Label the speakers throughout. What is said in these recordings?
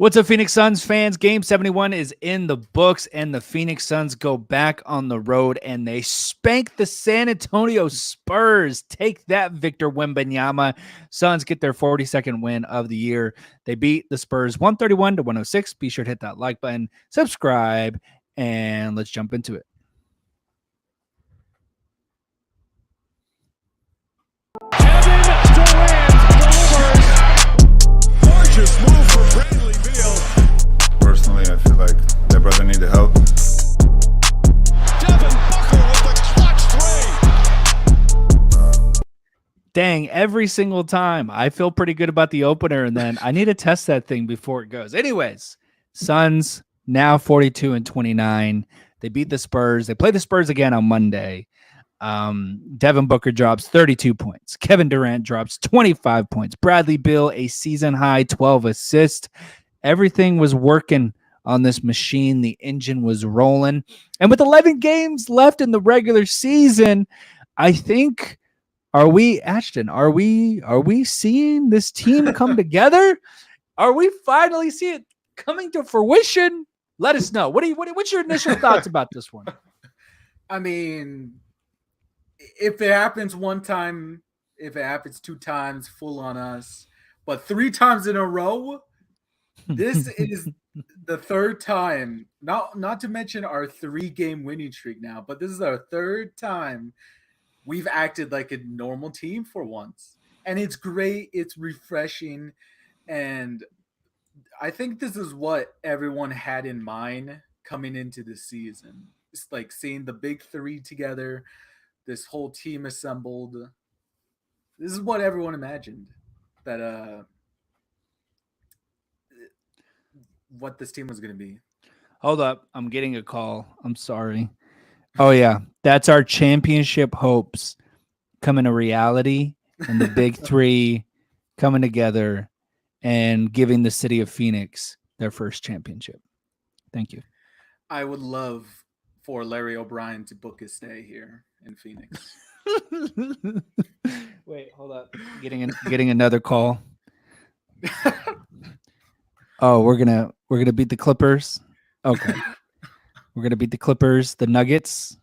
Speaker 1: What's up, Phoenix Suns fans? Game 71 is in the books, and the Phoenix Suns go back on the road, and they spank the San Antonio Spurs. Take that, Victor Wembanyama. Suns get their 42nd win of the year. They beat the Spurs 131-106. Be sure to hit that like button, subscribe, and let's jump into it.
Speaker 2: Kevin Durant delivers. Gorgeous move for Bradley Beal.
Speaker 3: Personally, I feel like that brother needed help.
Speaker 2: Devin Booker with the clutch three.
Speaker 1: Dang, every single time I feel pretty good about the opener, and then I need to test that thing before it goes. Anyways, Suns now 42-29. They beat the Spurs. They play the Spurs again on Monday. Devin Booker drops 32 points. Kevin Durant drops 25 points. Bradley Beal, a season high 12 assists. Everything was working on this machine. The engine was rolling. And with 11 games left in the regular season, I think, are we seeing this team come together? Are we finally seeing it coming to fruition? Let us know. What's your initial thoughts about this one?
Speaker 4: I mean, if it happens one time, if it happens two times, full on us. But three times in a row, this is the third time. Not to mention our 3-game winning streak now, but this is our third time we've acted like a normal team for once. And it's great. It's refreshing. And I think this is what everyone had in mind coming into the season. It's like seeing the big three together, this whole team assembled. This is what everyone imagined that what this team was going to be.
Speaker 1: Hold up. I'm getting a call. I'm sorry. Oh, yeah. That's our championship hopes coming to reality, and the big three coming together and giving the city of Phoenix their first championship. Thank you.
Speaker 4: I would love for Larry O'Brien to book his stay here in Phoenix.
Speaker 1: Wait, hold up. Getting another call. Oh, we're gonna beat the Clippers. Okay. We're gonna beat the Clippers, the Nuggets.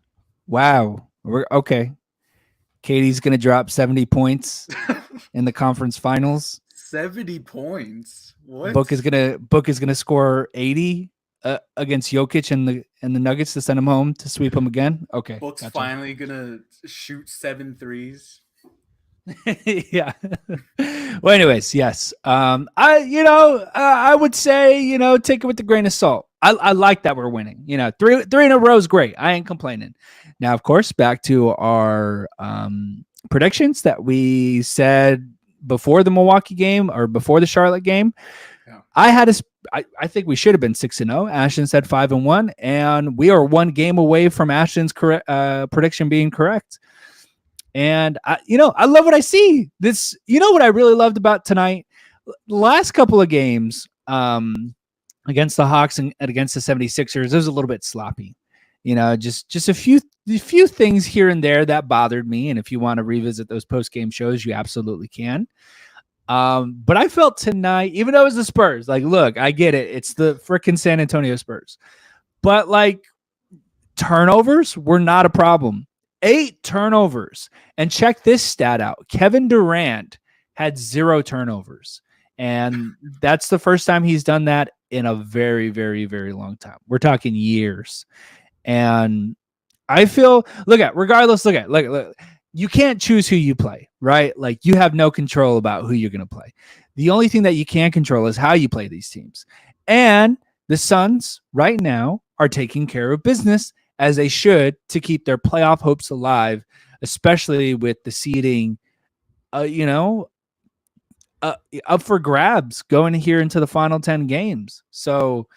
Speaker 1: Wow. We're okay. Katie's gonna drop 70 points in the conference finals.
Speaker 4: 70 points. What?
Speaker 1: Book is gonna score 80 against Jokic and the Nuggets to send him home to sweep him again. Okay.
Speaker 4: Book's
Speaker 1: gotcha.
Speaker 4: finally gonna shoot 7 threes.
Speaker 1: Yeah. Well, anyways, yes. I would say, take it with a grain of salt. I like that we're winning. Three in a row is great. I ain't complaining. Now, of course, back to our predictions that we said before the Milwaukee game or before the Charlotte game.
Speaker 4: Yeah.
Speaker 1: I think we should have been 6-0. Ashton said 5-1, and we are one game away from Ashton's prediction being correct. And I love what I see. This, what I really loved about tonight, the last couple of games against the Hawks and against the 76ers, it was a little bit sloppy. Just a few things here and there that bothered me. And if you want to revisit those post-game shows, you absolutely can. But I felt tonight, even though it was the Spurs, like, look, I get it. It's the freaking San Antonio Spurs. But, like, turnovers were not a problem. 8 turnovers. And check this stat out. Kevin Durant had 0 turnovers. And that's the first time he's done that in a very, very, very long time. We're talking years. And I feel, look, you can't choose who you play, right? Like, you have no control about who you're going to play. The only thing that you can control is how you play these teams. And the Suns right now are taking care of business, as they should, to keep their playoff hopes alive, especially with the seeding, up for grabs going here into the final 10 games. So,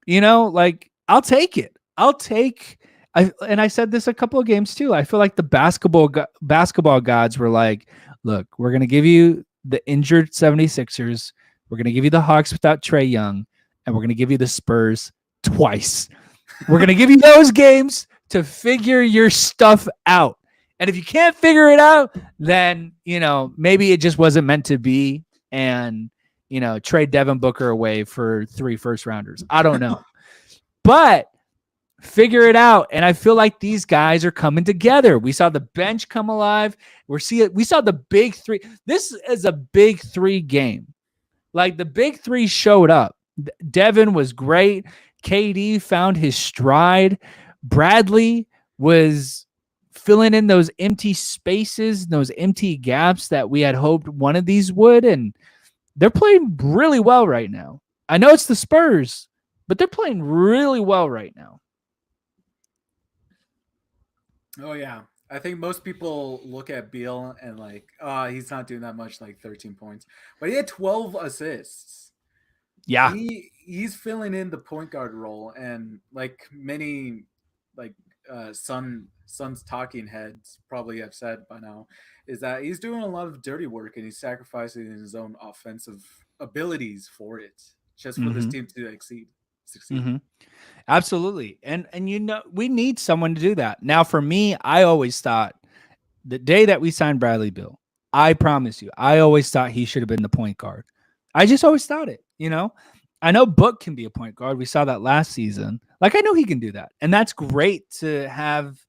Speaker 1: I'll take it. I said this a couple of games too. I feel like the basketball gods were like, look, we're going to give you the injured 76ers. We're going to give you the Hawks without Trae Young, and we're going to give you the Spurs twice. We're going to give you those games to figure your stuff out. And if you can't figure it out, then, maybe it just wasn't meant to be. And, trade Devin Booker away for 3 first rounders. I don't know. But figure it out. And I feel like these guys are coming together. We saw the bench come alive. We saw the big three. This is a big three game. Like the big three showed up. Devin was great. KD found his stride. Bradley was filling in those empty spaces, those empty gaps that we had hoped one of these would. And they're playing really well right now. I know it's the Spurs, but they're playing really well right now.
Speaker 4: Oh yeah. I think most people look at Beal and like, he's not doing that much, like 13 points. But he had 12 assists.
Speaker 1: Yeah.
Speaker 4: He's filling in the point guard role, and like many like Suns talking heads probably have said by now, is that he's doing a lot of dirty work and he's sacrificing his own offensive abilities for it, just for this team to succeed.
Speaker 1: Mm-hmm. Absolutely. And we need someone to do that. Now for me, I always thought the day that we signed Bradley Beal, I promise you, I always thought he should have been the point guard. I just always thought it, I know Book can be a point guard. We saw that last season. Like, I know he can do that. And that's great to have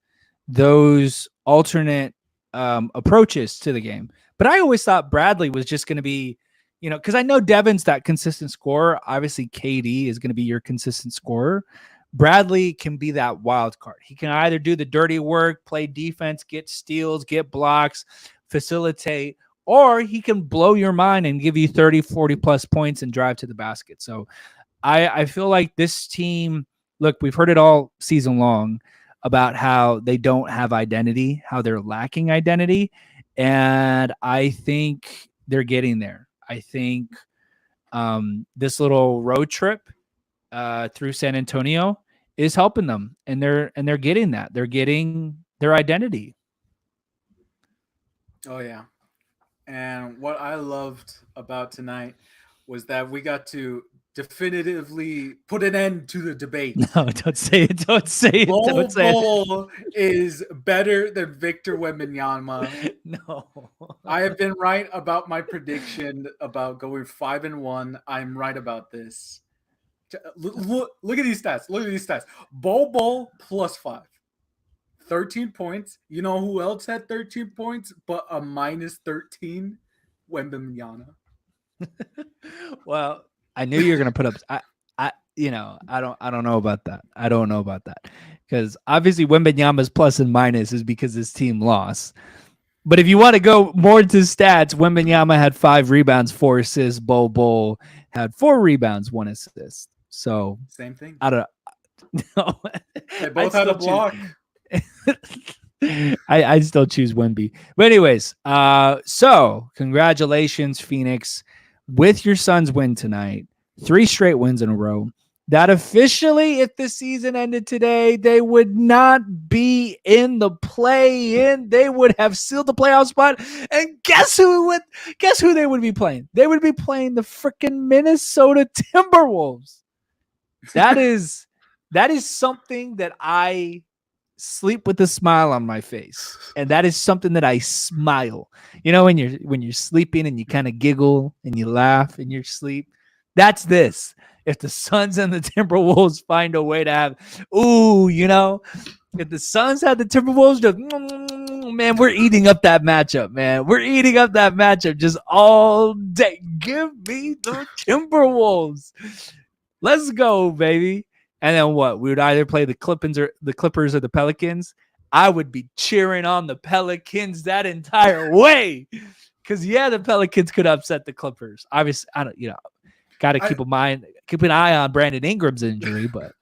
Speaker 1: those alternate approaches to the game. But I always thought Bradley was just going to be, because I know Devin's that consistent scorer. Obviously, KD is going to be your consistent scorer. Bradley can be that wild card. He can either do the dirty work, play defense, get steals, get blocks, facilitate, or he can blow your mind and give you 30, 40 plus points and drive to the basket. So I feel like this team, look, we've heard it all season long about how they don't have identity, how they're lacking identity. And I think they're getting there. I think this little road trip through San Antonio is helping them, and they're getting that. They're getting their identity.
Speaker 4: Oh yeah. And what I loved about tonight was that we got to definitively put an end to the debate.
Speaker 1: No, don't say it. Don't say it. Don't say
Speaker 4: Bol is better than Victor Wembanyama.
Speaker 1: No.
Speaker 4: I have been right about my prediction about going 5-1. I'm right about this. Look at these stats. Look at these stats. Bol +5. 13 points. You know who else had 13 points but a -13? Wembanyama.
Speaker 1: Well, I knew you were gonna put up. I don't know about that. I don't know about that because obviously Wembanyama's plus and minus is because his team lost. But if you want to go more to stats, Wembanyama had 5 rebounds, 4 assists. Bol had 4 rebounds, 1 assist. So
Speaker 4: same thing.
Speaker 1: I don't know.
Speaker 4: They both had a block.
Speaker 1: I still choose Wemby. But anyways, so congratulations, Phoenix, with your Suns win tonight. 3 straight wins in a row. That officially, if the season ended today, they would not be in the play-in. They would have sealed the playoff spot. And guess who they would be playing? They would be playing the freaking Minnesota Timberwolves. That is something that I sleep with a smile on my face, and that is something that I smile. When you're sleeping and you kind of giggle and you laugh in your sleep. That's this. If the Suns and the Timberwolves find a way to have, if the Suns had the Timberwolves, just, man, we're eating up that matchup, man. We're eating up that matchup just all day. Give me the Timberwolves. Let's go, baby. And then what? We would either play the Clippers or the Pelicans. I would be cheering on the Pelicans that entire way. Because, the Pelicans could upset the Clippers. Obviously, got to keep an eye on Brandon Ingram's injury, but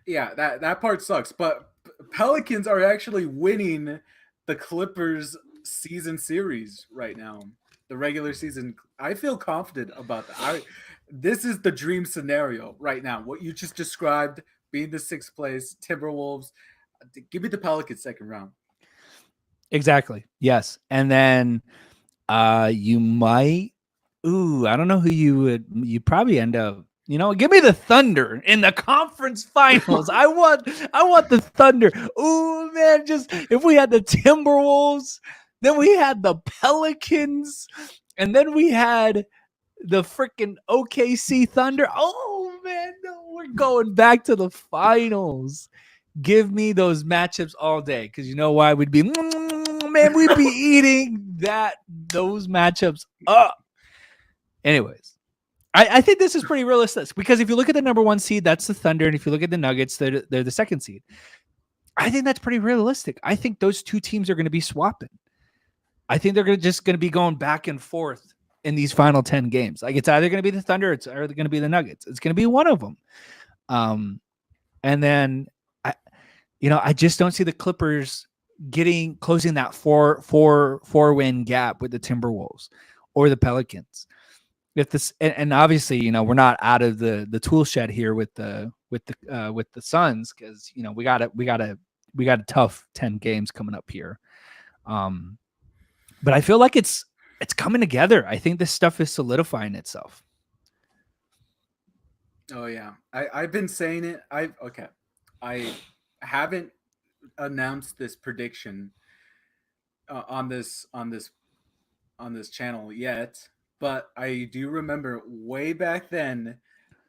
Speaker 4: yeah, that part sucks. But Pelicans are actually winning the Clippers season series right now, the regular season. I feel confident about that. This is the dream scenario right now. What you just described, being the 6th place Timberwolves. Give me the Pelicans second round.
Speaker 1: Exactly. Yes, and then you might. I don't know who you probably end up, give me the Thunder in the conference finals. I want the Thunder. Ooh, man, just if we had the Timberwolves, then we had the Pelicans, and then we had the freaking OKC Thunder. Oh man, no, we're going back to the finals. Give me those matchups all day, because you know why? We'd be man, we'd be eating those matchups up. Anyways, I think this is pretty realistic, because if you look at the number 1 seed, that's the Thunder, and if you look at the Nuggets, they're the second seed. I think that's pretty realistic. I think those two teams are going to be swapping. I think they're just going to be going back and forth in these final 10 games. Like, it's either going to be the Thunder, it's either going to be the Nuggets. It's going to be one of them. And then I just don't see the Clippers closing that four win gap with the Timberwolves or the Pelicans. If this, and obviously, we're not out of the tool shed here with the Suns, because we got a tough 10 games coming up here. But I feel like it's coming together. I think this stuff is solidifying itself.
Speaker 4: Oh yeah, I've been saying it. I haven't announced this prediction on this channel yet, but I do remember way back then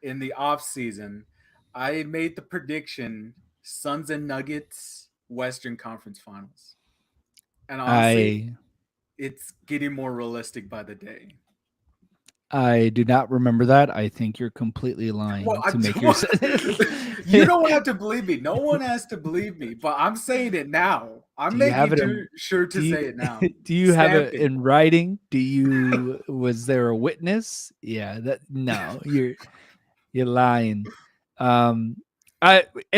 Speaker 4: in the off season, I made the prediction: Suns and Nuggets Western Conference Finals. And honestly, it's getting more realistic by the day.
Speaker 1: I do not remember that. I think you're completely lying to make yourself.
Speaker 4: You don't have to believe me. No one has to believe me, but I'm saying it now. I'm making sure to say it now.
Speaker 1: Do you have it in writing? Was there a witness? Yeah, no, you're lying. In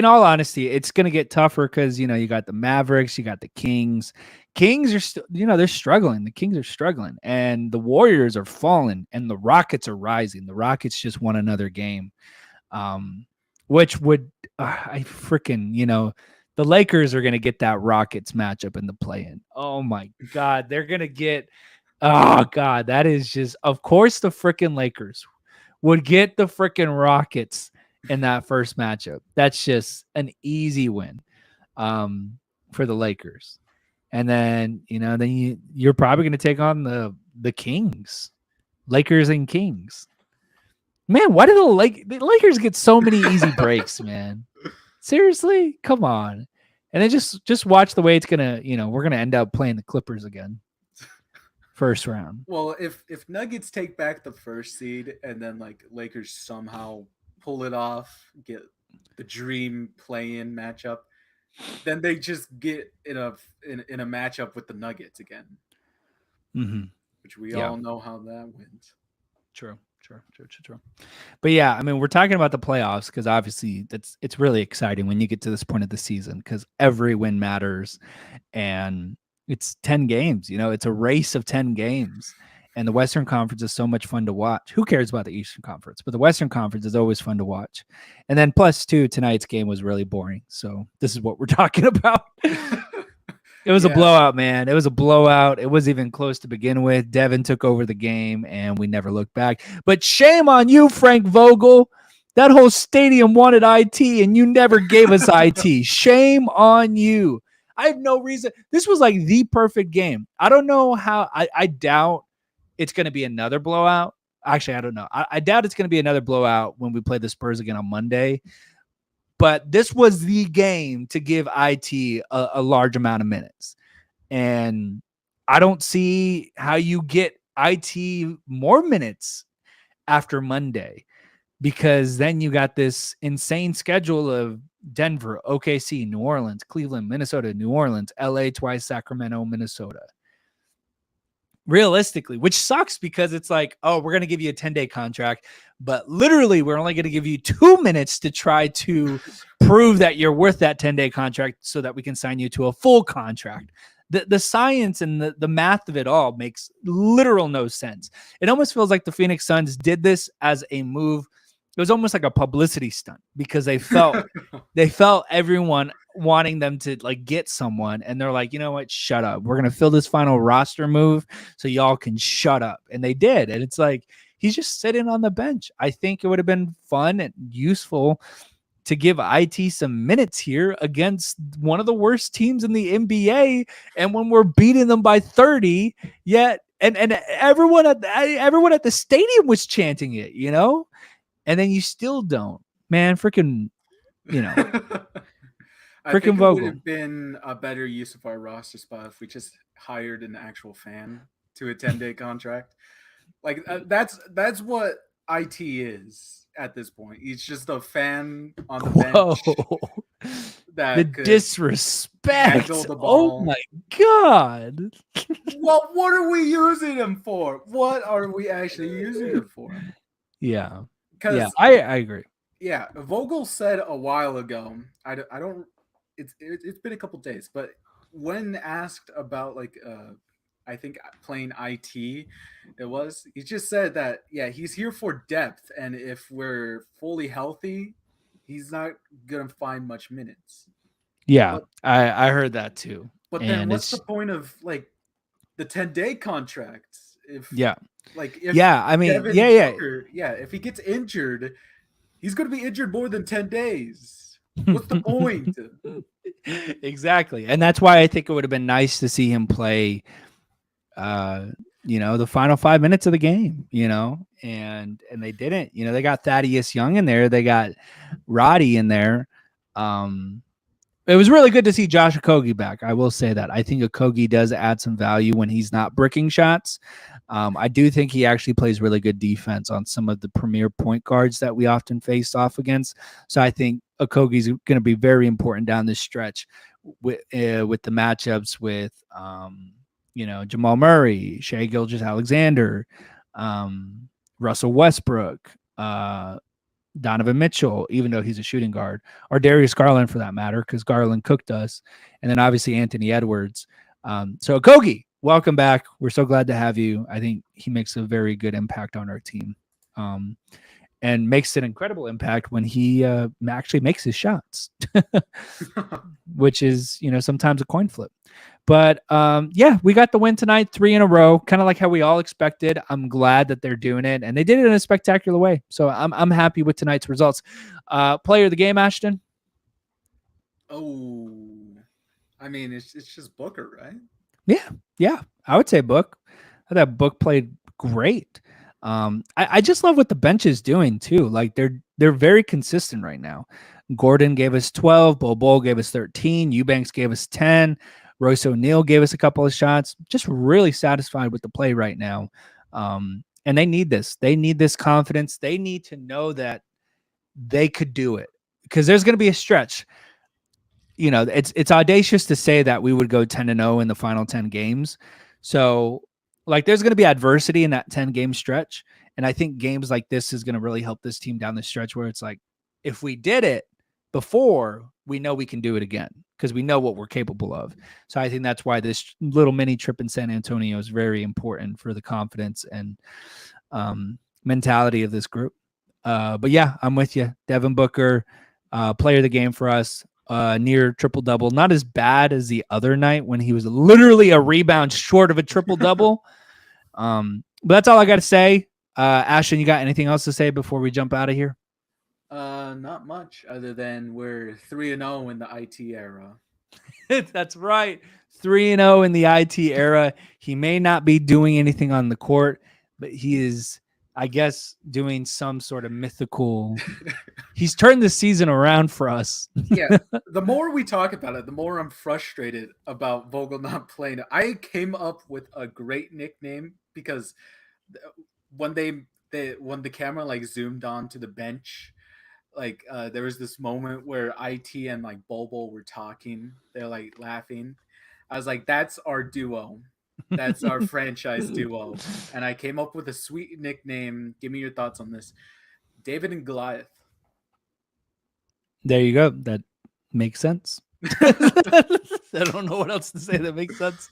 Speaker 1: all honesty, it's going to get tougher, because you got the Mavericks, you got the Kings. Kings are still, they're struggling. The Kings are struggling, and the Warriors are falling, and the Rockets are rising. The Rockets just won another game, which would I freaking the Lakers are going to get that Rockets matchup in the play-in. Oh my God, they're going to get. Oh God, that is just, of course, the freaking Lakers would get the freaking Rockets in that first matchup. That's just an easy win for the Lakers. And then, you're probably going to take on the Kings, Lakers and Kings. Man, why do the Lakers get so many easy breaks, man? Seriously? Come on. And then just watch the way it's going to, we're going to end up playing the Clippers again. First round.
Speaker 4: Well, if Nuggets take back the first seed, and then Lakers somehow pull it off, get the dream play-in matchup, then they just get in a matchup with the Nuggets again, which we all know how that went.
Speaker 1: True. But yeah, I mean, we're talking about the playoffs because obviously it's really exciting when you get to this point of the season, because every win matters, and it's 10 games. It's a race of 10 games. And the Western Conference is so much fun to watch. Who cares about the Eastern Conference? But the Western Conference is always fun to watch. And then plus 2, tonight's game was really boring. So this is what we're talking about. It was a blowout, man. It was a blowout. It wasn't even close to begin with. Devin took over the game, and we never looked back. But shame on you, Frank Vogel. That whole stadium wanted IT, and you never gave us IT. Shame on you. I have no reason. This was like the perfect game. I don't know how. I doubt it's going to be another blowout. Actually, I don't know. I doubt it's going to be another blowout when we play the Spurs again on Monday. But this was the game to give IT a large amount of minutes. And I don't see how you get IT more minutes after Monday, because then you got this insane schedule of Denver, OKC, New Orleans, Cleveland, Minnesota, New Orleans, LA twice, Sacramento, Minnesota. Realistically, which sucks, because it's like, oh, we're going to give you a 10-day contract, but literally we're only going to give you 2 minutes to try to prove that you're worth that 10-day contract so that we can sign you to a full contract. The science and the math of it all makes literal no sense. It almost feels like the Phoenix Suns did this as a move. It was almost like a publicity stunt, because they felt everyone wanting them to get someone, and they're like, you know what, shut up. We're gonna fill this final roster move so y'all can shut up. And they did. And it's like, he's just sitting on the bench. I think it would have been fun and useful to give IT some minutes here against one of the worst teams in the NBA. And when we're beating them by 30, yet and everyone at the stadium was chanting it, you know, and then you still don't, man. Freaking, you know,
Speaker 4: I
Speaker 1: freaking
Speaker 4: think it would
Speaker 1: Vogel.
Speaker 4: have been a better use of our roster spot if we just hired an actual fan to a 10-day contract. Like that's what IT is at this point. He's just a fan on the bench
Speaker 1: Whoa, the
Speaker 4: that could
Speaker 1: disrespect!
Speaker 4: handle the
Speaker 1: Oh
Speaker 4: ball.
Speaker 1: my god!
Speaker 4: Well, what are we using him for? What are we actually using him for?
Speaker 1: Yeah,
Speaker 4: Because
Speaker 1: I agree.
Speaker 4: yeah, Vogel said a while ago. I don't. It's been a couple days, but when asked about like I think playing IT, he just said that yeah he's here for depth, and if we're fully healthy, he's not gonna find much minutes.
Speaker 1: Yeah,
Speaker 4: But
Speaker 1: I heard that too,
Speaker 4: then
Speaker 1: and
Speaker 4: what's the
Speaker 1: it's
Speaker 4: point of like the 10-day contracts if
Speaker 1: yeah,
Speaker 4: if
Speaker 1: yeah. I mean,
Speaker 4: Devin
Speaker 1: yeah,
Speaker 4: Booker if he gets injured, he's going to be injured more than 10 days. What's the point?
Speaker 1: exactly, and that's why I think it would have been nice to see him play. You know, the final 5 minutes of the game, you know, and they didn't. You know, they got Thaddeus Young in there, they got Roddy in there. It was really good to see Josh Okogie back. I will say that. I think Okogie does add some value when he's not bricking shots. I do think he actually plays really good defense on some of the premier point guards that we often face off against. So I think Okogie's going to be very important down this stretch with the matchups with you know, Jamal Murray, Shai Gilgeous-Alexander, Russell Westbrook, Donovan Mitchell, even though he's a shooting guard, or Darius Garland for that matter, because Garland cooked us, and then obviously Anthony Edwards. So Okogie, welcome back. We're so glad to have you. I think he makes a very good impact on our team, and makes an incredible impact when he actually makes his shots, which is, you know, sometimes a coin flip. But yeah, we got the win tonight, 3 in a row, kind of like how we all expected. I'm glad that they're doing it, and they did it in a spectacular way. So I'm happy with tonight's results. Player of the game, Ashton?
Speaker 4: Oh, I mean, it's just Booker, right?
Speaker 1: Yeah, I would say Book. I thought Book played great. I just love what the bench is doing too. Like they're very consistent right now. Gordon gave us 12, Bol gave us 13, Eubanks gave us 10. Royce O'Neal gave us a couple of shots. Just really satisfied with the play right now. And they need this. They need this confidence. They need to know that they could do it, because there's going to be a stretch. You know, it's audacious to say that we would go 10-0 in the final 10 games. So, like, there's going to be adversity in that 10-game stretch. And I think games like this is going to really help this team down the stretch, where it's like, if we did it before, we know we can do it again, because we know what we're capable of. So I think that's why this little mini trip in San Antonio is very important for the confidence and mentality of this group. But yeah, I'm with you. Devin Booker, player of the game for us, near triple-double. Not as bad as the other night when he was literally a rebound short of a triple-double. But that's all I got to say. Ashton, you got anything else to say before we jump out of here?
Speaker 4: Not much other than we're 3-0 in the IT era.
Speaker 1: That's right. 3-0 in the IT era. He may not be doing anything on the court, but he is, I guess, doing some sort of mythical. He's turned the season around for us.
Speaker 4: Yeah, the more we talk about it, the more I'm frustrated about Vogel not playing. I came up with a great nickname because when when the camera like zoomed on to the bench, like there was this moment where IT and like Bobo were talking. They're like laughing. I was like, that's our duo. That's our franchise duo. And I came up with a sweet nickname. Give me your thoughts on this. David and Goliath.
Speaker 1: There you go. That makes sense. I don't know what else to say that makes sense.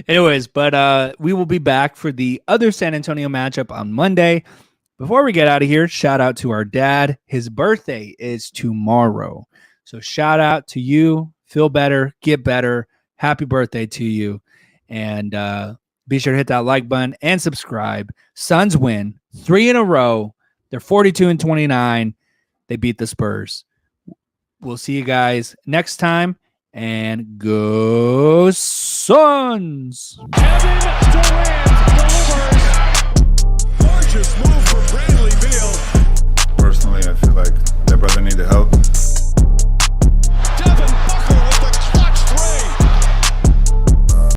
Speaker 1: Anyways, but we will be back for the other San Antonio matchup on Monday. Before we get out of here, shout out to our dad. His birthday is tomorrow. So shout out to you. Feel better. Get better. Happy birthday to you. And be sure to hit that like button and subscribe. Suns win 3 in a row. They're 42-29. They beat the Spurs. We'll see you guys next time. And go Suns!
Speaker 2: Kevin Durant.